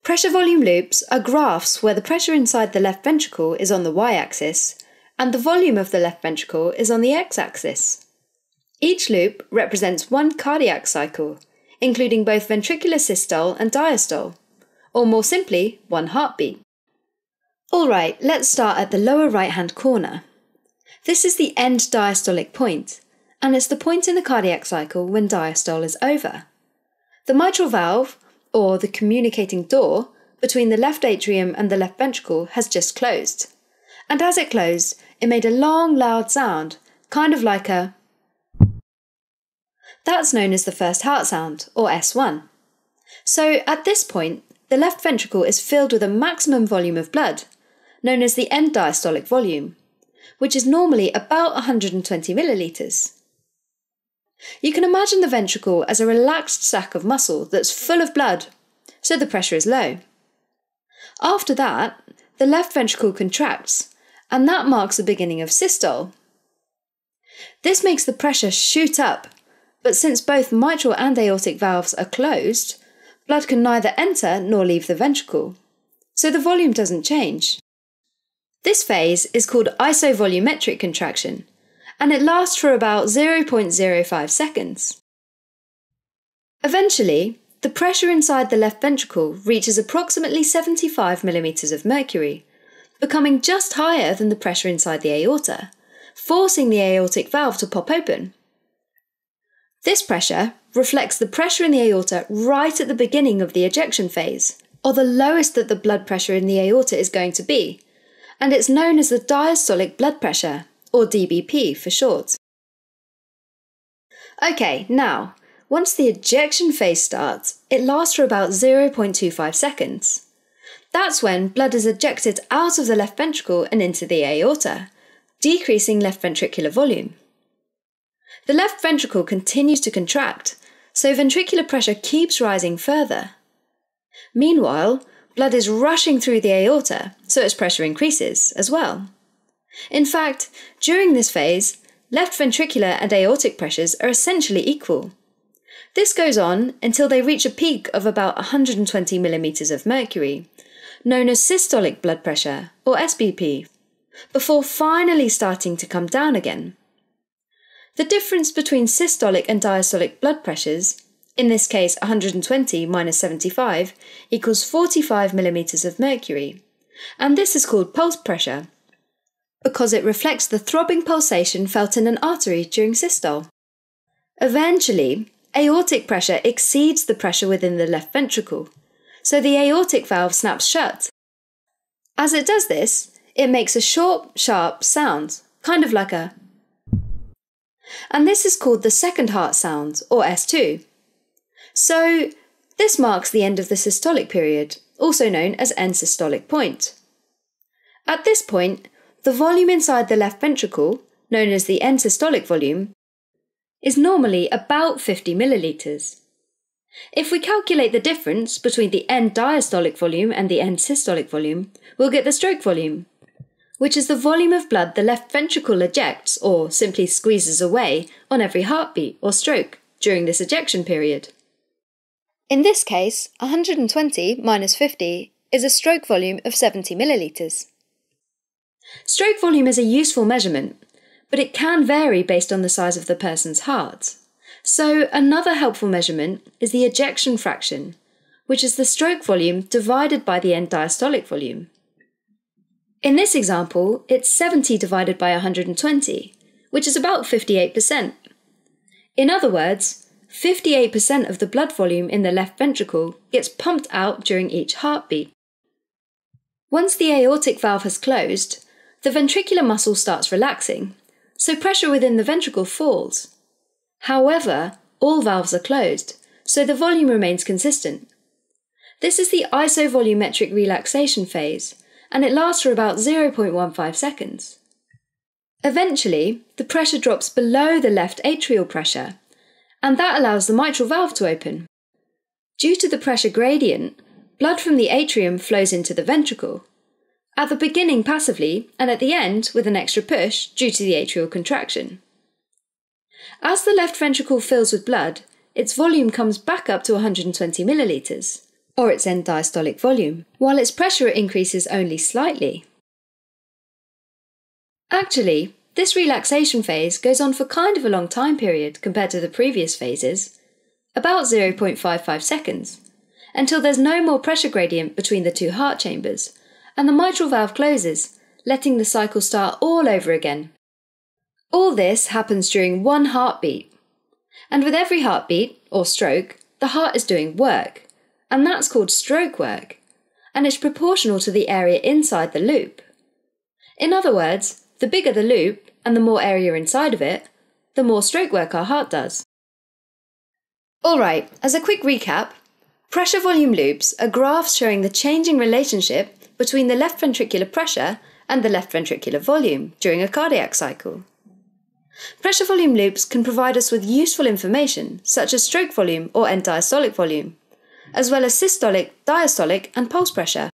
Pressure volume loops are graphs where the pressure inside the left ventricle is on the y-axis and the volume of the left ventricle is on the x-axis. Each loop represents one cardiac cycle, including both ventricular systole and diastole, or more simply, one heartbeat. Alright, let's start at the lower right-hand corner. This is the end diastolic point, and it's the point in the cardiac cycle when diastole is over. The mitral valve, or the communicating door, between the left atrium and the left ventricle has just closed. And as it closed, it made a long, loud sound, kind of like a... That's known as the first heart sound, or S1. So at this point, the left ventricle is filled with a maximum volume of blood, known as the end diastolic volume, which is normally about 120 millilitres. You can imagine the ventricle as a relaxed sac of muscle that's full of blood, so the pressure is low. After that, the left ventricle contracts, and that marks the beginning of systole. This makes the pressure shoot up, but since both mitral and aortic valves are closed, blood can neither enter nor leave the ventricle, so the volume doesn't change. This phase is called isovolumetric contraction, and it lasts for about 0.05 seconds. Eventually, the pressure inside the left ventricle reaches approximately 75 millimeters of mercury, becoming just higher than the pressure inside the aorta, forcing the aortic valve to pop open. This pressure reflects the pressure in the aorta right at the beginning of the ejection phase, or the lowest that the blood pressure in the aorta is going to be, and it's known as the diastolic blood pressure, or DBP for short. Okay, now, once the ejection phase starts, it lasts for about 0.25 seconds. That's when blood is ejected out of the left ventricle and into the aorta, decreasing left ventricular volume. The left ventricle continues to contract, so ventricular pressure keeps rising further. Meanwhile, blood is rushing through the aorta, so its pressure increases as well. In fact, during this phase, left ventricular and aortic pressures are essentially equal. This goes on until they reach a peak of about 120 millimeters of mercury, known as systolic blood pressure, or SBP, before finally starting to come down again. The difference between systolic and diastolic blood pressures, in this case 120 minus 75, equals 45 millimeters of mercury, and this is called pulse pressure, because it reflects the throbbing pulsation felt in an artery during systole. Eventually, aortic pressure exceeds the pressure within the left ventricle, so the aortic valve snaps shut. As it does this, it makes a short, sharp sound, kind of like a... And this is called the second heart sound, or S2. So, this marks the end of the systolic period, also known as end systolic point. At this point, the volume inside the left ventricle, known as the end systolic volume, is normally about 50 millilitres. If we calculate the difference between the end diastolic volume and the end systolic volume, we'll get the stroke volume, which is the volume of blood the left ventricle ejects, or simply squeezes away, on every heartbeat or stroke during this ejection period. In this case, 120 minus 50 is a stroke volume of 70 millilitres. Stroke volume is a useful measurement, but it can vary based on the size of the person's heart. So another helpful measurement is the ejection fraction, which is the stroke volume divided by the end diastolic volume. In this example, it's 70 divided by 120, which is about 58%. In other words, 58% of the blood volume in the left ventricle gets pumped out during each heartbeat. Once the aortic valve has closed, the ventricular muscle starts relaxing, so pressure within the ventricle falls. However, all valves are closed, so the volume remains consistent. This is the isovolumetric relaxation phase, and it lasts for about 0.15 seconds. Eventually, the pressure drops below the left atrial pressure, and that allows the mitral valve to open. Due to the pressure gradient, blood from the atrium flows into the ventricle, at the beginning passively and at the end with an extra push due to the atrial contraction. As the left ventricle fills with blood, its volume comes back up to 120 millilitres, or its end diastolic volume, while its pressure increases only slightly. Actually, this relaxation phase goes on for kind of a long time period compared to the previous phases, about 0.55 seconds, until there's no more pressure gradient between the two heart chambers, and the mitral valve closes, letting the cycle start all over again. All this happens during one heartbeat. And with every heartbeat, or stroke, the heart is doing work, and that's called stroke work, and it's proportional to the area inside the loop. In other words, the bigger the loop, and the more area inside of it, the more stroke work our heart does. Alright, as a quick recap, pressure volume loops are graphs showing the changing relationship between the left ventricular pressure and the left ventricular volume during a cardiac cycle. Pressure volume loops can provide us with useful information such as stroke volume or end diastolic volume, as well as systolic, diastolic and pulse pressure.